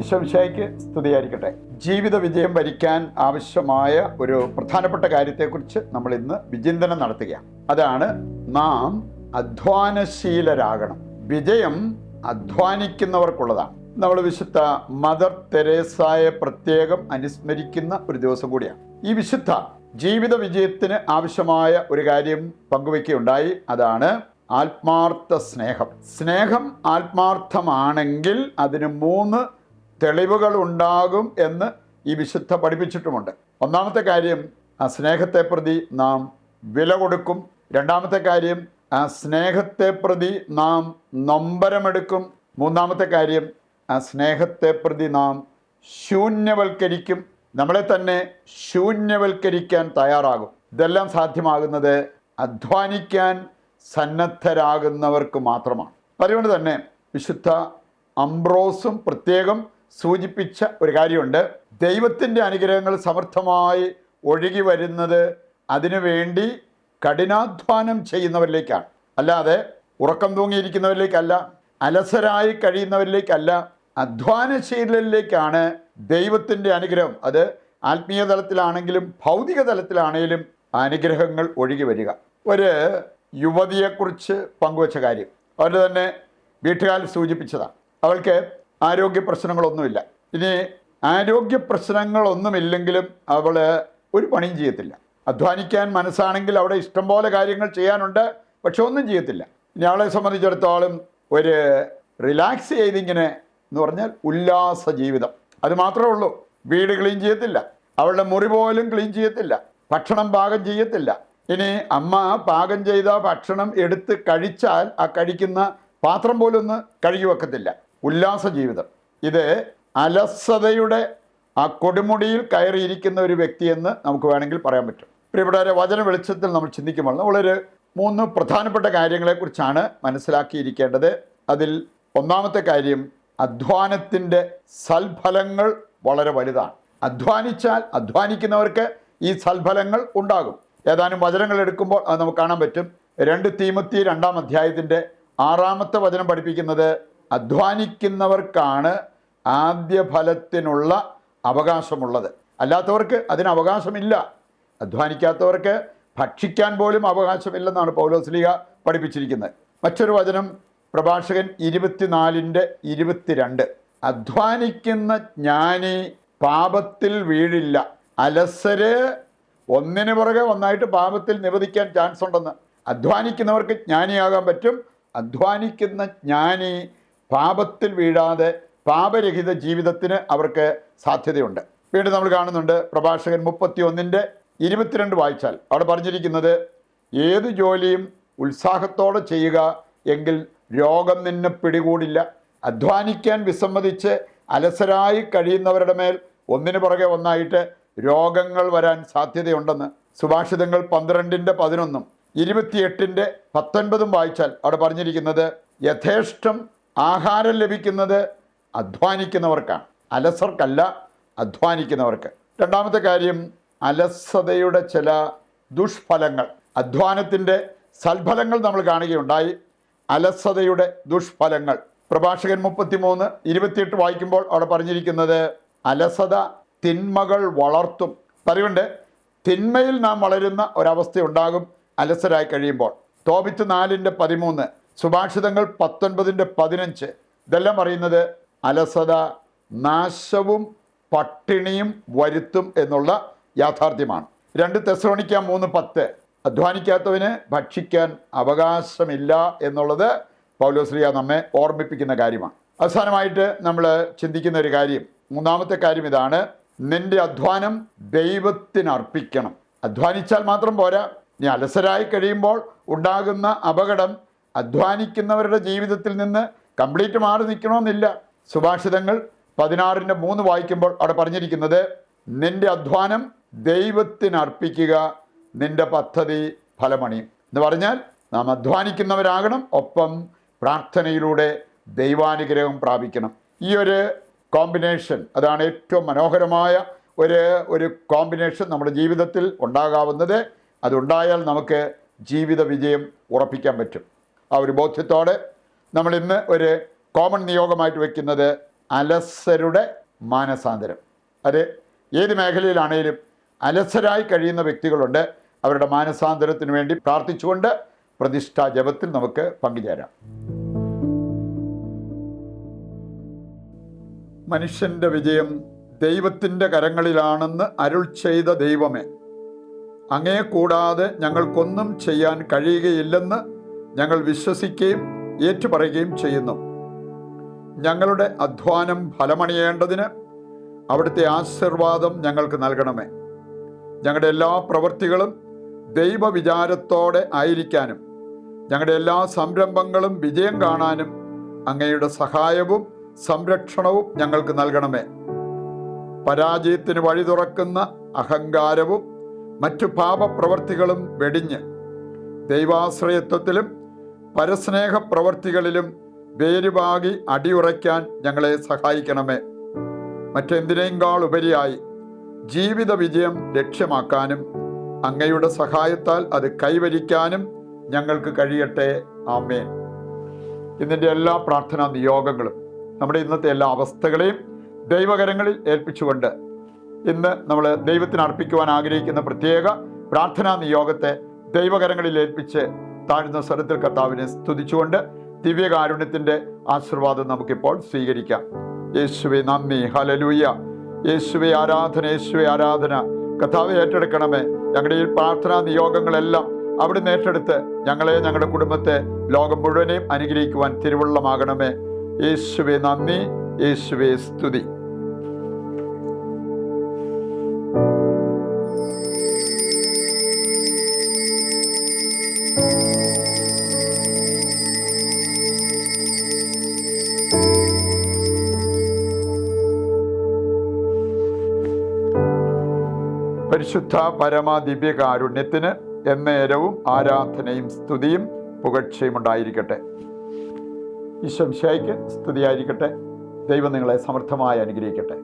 ഈശോമിശിഹായ്ക്ക് സ്തുതിയായിരിക്കട്ടെ. ജീവിത വിജയം വരിക്കാൻ ആവശ്യമായ ഒരു പ്രധാനപ്പെട്ട കാര്യത്തെക്കുറിച്ച് നമ്മൾ ഇന്ന് വിചിന്തനം നടത്തുകയാണ്. അതാണ് നാം അധ്വാനശീലരാകണം. വിജയം അധ്വാനിക്കുന്നവർക്കുള്ളതാണ്. നമ്മൾ വിശുദ്ധ മദർ തെരേസായെ പ്രത്യേകം അനുസ്മരിക്കുന്ന ഒരു ദിവസം കൂടിയാണ്. ഈ വിശുദ്ധ ജീവിത വിജയത്തിന് ആവശ്യമായ ഒരു കാര്യം പങ്കുവയ്ക്കുകയുണ്ടായി. അതാണ് ആത്മാർത്ഥ സ്നേഹം. സ്നേഹം ആത്മാർത്ഥമാണെങ്കിൽ അതിന് 3 തെളിവുകൾ ഉണ്ടാകും എന്ന് ഈ വിശുദ്ധ പഠിപ്പിച്ചിട്ടുമുണ്ട്. ഒന്നാമത്തെ കാര്യം, ആ സ്നേഹത്തെ പ്രതി നാം വില കൊടുക്കും. രണ്ടാമത്തെ കാര്യം, ആ സ്നേഹത്തെ പ്രതി നാം നൊമ്പരമെടുക്കും. മൂന്നാമത്തെ കാര്യം, ആ സ്നേഹത്തെ പ്രതി നാം ശൂന്യവൽക്കരിക്കും. നമ്മളെ തന്നെ ശൂന്യവൽക്കരിക്കാൻ തയ്യാറാകും. ഇതെല്ലാം സാധ്യമാകുന്നത് അധ്വാനിക്കാൻ സന്നദ്ധരാകുന്നവർക്ക് മാത്രമാണ്. അതുകൊണ്ട് തന്നെ വിശുദ്ധ അംബ്രോസും പ്രത്യേകം സൂചിപ്പിച്ച ഒരു കാര്യമുണ്ട്. ദൈവത്തിൻ്റെ അനുഗ്രഹങ്ങൾ സമർത്ഥമായി ഒഴുകി വരുന്നത് അതിനുവേണ്ടി കഠിനാധ്വാനം ചെയ്യുന്നവരിലേക്കാണ്. അല്ലാതെ ഉറക്കം തൂങ്ങിയിരിക്കുന്നവരിലേക്കല്ല, അലസരായി കഴിയുന്നവരിലേക്കല്ല, അധ്വാനശീലരിലേക്കാണ് ദൈവത്തിൻ്റെ അനുഗ്രഹം. അത് ആത്മീയ തലത്തിലാണെങ്കിലും ഭൗതിക തലത്തിലാണെങ്കിലും അനുഗ്രഹങ്ങൾ ഒഴുകി വരിക. ഒരു യുവതിയെക്കുറിച്ച് പങ്കുവച്ച കാര്യം അവർ തന്നെ വീട്ടുകാരിൽ സൂചിപ്പിച്ചതാണ്. അവൾക്ക് ആരോഗ്യ പ്രശ്നങ്ങളൊന്നുമില്ല. ഇനി ആരോഗ്യ പ്രശ്നങ്ങളൊന്നുമില്ലെങ്കിലും അവൾ ഒരു പണിയും ചെയ്യത്തില്ല. അധ്വാനിക്കാൻ മനസ്സാണെങ്കിൽ അവിടെ ഇഷ്ടംപോലെ കാര്യങ്ങൾ ചെയ്യാനുണ്ട്, പക്ഷെ ഒന്നും ചെയ്യത്തില്ല. ഇനി അവളെ സംബന്ധിച്ചിടത്തോളം ഒരു റിലാക്സ് ചെയ്തിങ്ങനെ എന്ന് പറഞ്ഞാൽ ഉല്ലാസ ജീവിതം, അത് മാത്രമേ ഉള്ളൂ. വീട് ക്ലീൻ ചെയ്യത്തില്ല, അവളുടെ മുറി പോലും ക്ലീൻ ചെയ്യത്തില്ല, ഭക്ഷണം പാകം ചെയ്യത്തില്ല. ഇനി അമ്മ പാകം ചെയ്ത ഭക്ഷണം എടുത്ത് കഴിച്ചാൽ ആ കഴിക്കുന്ന പാത്രം പോലും ഒന്ന് കഴുകി വെക്കത്തില്ല. ഉല്ലാസ ജീവിതം. ഇത് അലസതയുടെ ആ കൊടുമുടിയിൽ കയറിയിരിക്കുന്ന ഒരു വ്യക്തിയെന്ന് നമുക്ക് വേണമെങ്കിൽ പറയാൻ പറ്റും. പ്രിയപ്പെട്ടവരെ, വചന വെളിച്ചത്തിൽ നമ്മൾ ചിന്തിക്കുമ്പോൾ നമ്മളൊരു 3 പ്രധാനപ്പെട്ട കാര്യങ്ങളെക്കുറിച്ചാണ് മനസ്സിലാക്കിയിരിക്കേണ്ടത്. അതിൽ ഒന്നാമത്തെ കാര്യം, അധ്വാനത്തിൻ്റെ സൽഫലങ്ങൾ വളരെ വലുതാണ്. അധ്വാനിച്ചാൽ അധ്വാനിക്കുന്നവർക്ക് ഈ സൽഫലങ്ങൾ ഉണ്ടാകും. ഏതാനും വചനങ്ങൾ എടുക്കുമ്പോൾ അത് നമുക്ക് കാണാൻ പറ്റും. 2 തീമോത്തി 2-ാം അധ്യായത്തിൻ്റെ 6-ാമത്തെ വചനം പഠിപ്പിക്കുന്നത് അധ്വാനിക്കുന്നവർക്കാണ് ആദ്യ ഫലത്തിനുള്ള അവകാശമുള്ളത്. അല്ലാത്തവർക്ക് അതിന് അവകാശമില്ല. അധ്വാനിക്കാത്തവർക്ക് ഭക്ഷിക്കാൻ പോലും അവകാശമില്ലെന്നാണ് പൗലോസ്ലീഹ പഠിപ്പിച്ചിരിക്കുന്നത്. മറ്റൊരു വചനം പ്രഭാഷകൻ 24:22, അധ്വാനിക്കുന്ന ജ്ഞാനി പാപത്തിൽ വീഴില്ല. അലസര് ഒന്നിനു പുറകെ ഒന്നായിട്ട് പാപത്തിൽ നിവദിക്കാൻ ചാൻസ് ഉണ്ടെന്ന്. അധ്വാനിക്കുന്നവർക്ക് ജ്ഞാനിയാകാൻ പറ്റും. അധ്വാനിക്കുന്ന ജ്ഞാനി പാപത്തിൽ വീഴാതെ പാപരഹിത ജീവിതത്തിന് അവർക്ക് സാധ്യതയുണ്ട്. വീണ്ടും നമ്മൾ കാണുന്നുണ്ട് പ്രഭാഷകൻ 31:22 വായിച്ചാൽ അവിടെ പറഞ്ഞിരിക്കുന്നത്, ഏത് ജോലിയും ഉത്സാഹത്തോടെ ചെയ്യുക, എങ്കിൽ രോഗം നിന്നെ പിടികൂടില്ല. അധ്വാനിക്കാൻ വിസമ്മതിച്ച് അലസരായി കഴിയുന്നവരുടെ മേൽ ഒന്നിനു പുറകെ ഒന്നായിട്ട് രോഗങ്ങൾ വരാൻ സാധ്യതയുണ്ടെന്ന്. സുഭാഷിതങ്ങൾ 12:11 28:19 വായിച്ചാൽ അവിടെ പറഞ്ഞിരിക്കുന്നത്, യഥേഷ്ടം ആഹാരം ലഭിക്കുന്നത് അധ്വാനിക്കുന്നവർക്കാണ്, അലസർക്കല്ല, അധ്വാനിക്കുന്നവർക്ക്. രണ്ടാമത്തെ കാര്യം, അലസതയുടെ ചില ദുഷ്ഫലങ്ങൾ. അധ്വാനത്തിൻ്റെ സൽഫലങ്ങൾ നമ്മൾ കാണുകയുണ്ടായി. അലസതയുടെ ദുഷ്ഫലങ്ങൾ പ്രഭാഷകൻ 33:28 വായിക്കുമ്പോൾ അവിടെ പറഞ്ഞിരിക്കുന്നത്, അലസത തിന്മകൾ വളർത്തും. അതുകൊണ്ട് തിന്മയിൽ നാം വളരുന്ന ഒരവസ്ഥയുണ്ടാകും അലസരായി കഴിയുമ്പോൾ. തോബിത്ത് 4:13, സുഭാഷിതങ്ങൾ 19:15 ഇതെല്ലാം പറയുന്നത് അലസത നാശവും പട്ടിണിയും വരുത്തും എന്നുള്ള യാഥാർത്ഥ്യമാണ്. 2 തെസ്സലോനിക്ക 3:10, അധ്വാനിക്കാത്തവന് ഭക്ഷിക്കാൻ അവകാശമില്ല എന്നുള്ളത് പൗലോസ്ലീഹ നമ്മെ ഓർമ്മിപ്പിക്കുന്ന കാര്യമാണ്. അവസാനമായിട്ട് നമ്മൾ ചിന്തിക്കുന്ന ഒരു കാര്യം, 3-ാമത്തെ കാര്യം ഇതാണ്, നിന്റെ അധ്വാനം ദൈവത്തിനർപ്പിക്കണം. അധ്വാനിച്ചാൽ മാത്രം പോരാ. ഇനി അലസരായി കഴിയുമ്പോൾ ഉണ്ടാകുന്ന അപകടം അധ്വാനിക്കുന്നവരുടെ ജീവിതത്തിൽ നിന്ന് കംപ്ലീറ്റ് മാറി നിൽക്കണമെന്നില്ല. സുഭാഷിതങ്ങൾ 16:3 വായിക്കുമ്പോൾ അവിടെ പറഞ്ഞിരിക്കുന്നത്, നിന്റെ അധ്വാനം ദൈവത്തിനർപ്പിക്കുക, നിന്റെ പദ്ധതി ഫലമണിയും എന്ന് പറഞ്ഞാൽ നാം അധ്വാനിക്കുന്നവരാകണം, ഒപ്പം പ്രാർത്ഥനയിലൂടെ ദൈവാനുഗ്രഹം പ്രാപിക്കണം. ഈ ഒരു കോമ്പിനേഷൻ, അതാണ് ഏറ്റവും മനോഹരമായ ഒരു കോമ്പിനേഷൻ നമ്മുടെ ജീവിതത്തിൽ ഉണ്ടാകാവുന്നത്. അതുണ്ടായാൽ നമുക്ക് ജീവിത വിജയം ഉറപ്പിക്കാൻ പറ്റും. ആ ഒരു ബോധ്യത്തോടെ നമ്മൾ ഇന്ന് ഒരു കോമൺ നിയോഗമായിട്ട് വയ്ക്കുന്നത്, അലസരുടെ മാനസാന്തരം. അത് ഏത് മേഖലയിലാണേലും അലസരായി കഴിയുന്ന വ്യക്തികളുണ്ട്. അവരുടെ മാനസാന്തരത്തിന് വേണ്ടി പ്രാർത്ഥിച്ചുകൊണ്ട് പ്രതിഷ്ഠാ ജപത്തിൽ നമുക്ക് പങ്കുചേരാം. മനുഷ്യൻ്റെ വിജയം ദൈവത്തിൻ്റെ കരങ്ങളിലാണെന്ന് അരുൾ ചെയ്ത ദൈവമേ, അങ്ങേ കൂടാതെ ഞങ്ങൾക്കൊന്നും ചെയ്യാൻ കഴിയുകയില്ലെന്ന് ഞങ്ങൾ വിശ്വസിക്കുകയും ഏറ്റുപറയുകയും ചെയ്യുന്നു. ഞങ്ങളുടെ അധ്വാനം ഫലമണിയേണ്ടതിന് അവിടുത്തെ ആശീർവാദം ഞങ്ങൾക്ക് നൽകണമേ. ഞങ്ങളുടെ എല്ലാ പ്രവൃത്തികളും ദൈവവിചാരത്തോടെ ആയിരിക്കാനും ഞങ്ങളുടെ എല്ലാ സംരംഭങ്ങളും വിജയം കാണാനും അങ്ങയുടെ സഹായവും സംരക്ഷണവും ഞങ്ങൾക്ക് നൽകണമേ. പരാജയത്തിന് വഴി തുറക്കുന്ന അഹങ്കാരവും മറ്റു പാപപ്രവർത്തികളും വെടിഞ്ഞ് ദൈവാശ്രയത്വത്തിലും പരസ്നേഹ പ്രവർത്തികളിലും വേരുപാകി അടിയുറയ്ക്കാൻ ഞങ്ങളെ സഹായിക്കണമേ. മറ്റെന്തിനേക്കാൾ ഉപരിയായി ജീവിത വിജയം ലക്ഷ്യമാക്കാനും അങ്ങയുടെ സഹായത്താൽ അത് കൈവരിക്കാനും ഞങ്ങൾക്ക് കഴിയട്ടെ. ആമേൻ. ഇതിൻ്റെ എല്ലാ പ്രാർത്ഥനാ നിയോഗങ്ങളും നമ്മുടെ ഇന്നത്തെ എല്ലാ അവസ്ഥകളെയും ദൈവകരങ്ങളിൽ ഏൽപ്പിച്ചുകൊണ്ട് ഇന്ന് നമ്മൾ ദൈവത്തിന് അർപ്പിക്കുവാൻ ആഗ്രഹിക്കുന്ന പ്രത്യേക പ്രാർത്ഥനാ നിയോഗത്തെ ദൈവകരങ്ങളിൽ ഏൽപ്പിച്ച് താഴ്ന്ന സ്വരത്തിൽ കർത്താവിനെ സ്തുതിച്ചുകൊണ്ട് ദിവ്യകാരുണ്യത്തിൻ്റെ ആശീർവാദം നമുക്കിപ്പോൾ സ്വീകരിക്കാം. യേശുവേ നന്ദി, ഹല്ലേലൂയ. യേശുവേ ആരാധന, യേശുവേ ആരാധന. കർത്താവേ ഏറ്റെടുക്കണമേ. ഞങ്ങളുടെ ഈ പ്രാർത്ഥനാ നിയോഗങ്ങളെല്ലാം അവിടുന്ന് ഏറ്റെടുത്ത് ഞങ്ങളെ, ഞങ്ങളുടെ കുടുംബത്തെ, ലോകം മുഴുവനെയും അനുഗ്രഹിക്കുവാൻ തിരുവുള്ളമാകണമേ. യേശുവേ നന്ദി, യേശുവേ സ്തുതി. പരിശുദ്ധ പരമ ദിവ്യകാരുണ്യത്തിന് എന്നേരവും ആരാധനയും സ്തുതിയും പുകഴ്ചയും ഉണ്ടായിരിക്കട്ടെ. ഈശോ മിശിഹായ്ക്ക് സ്തുതിയായിരിക്കട്ടെ. ദൈവം നിങ്ങളെ സമർത്ഥമായി അനുഗ്രഹിക്കട്ടെ.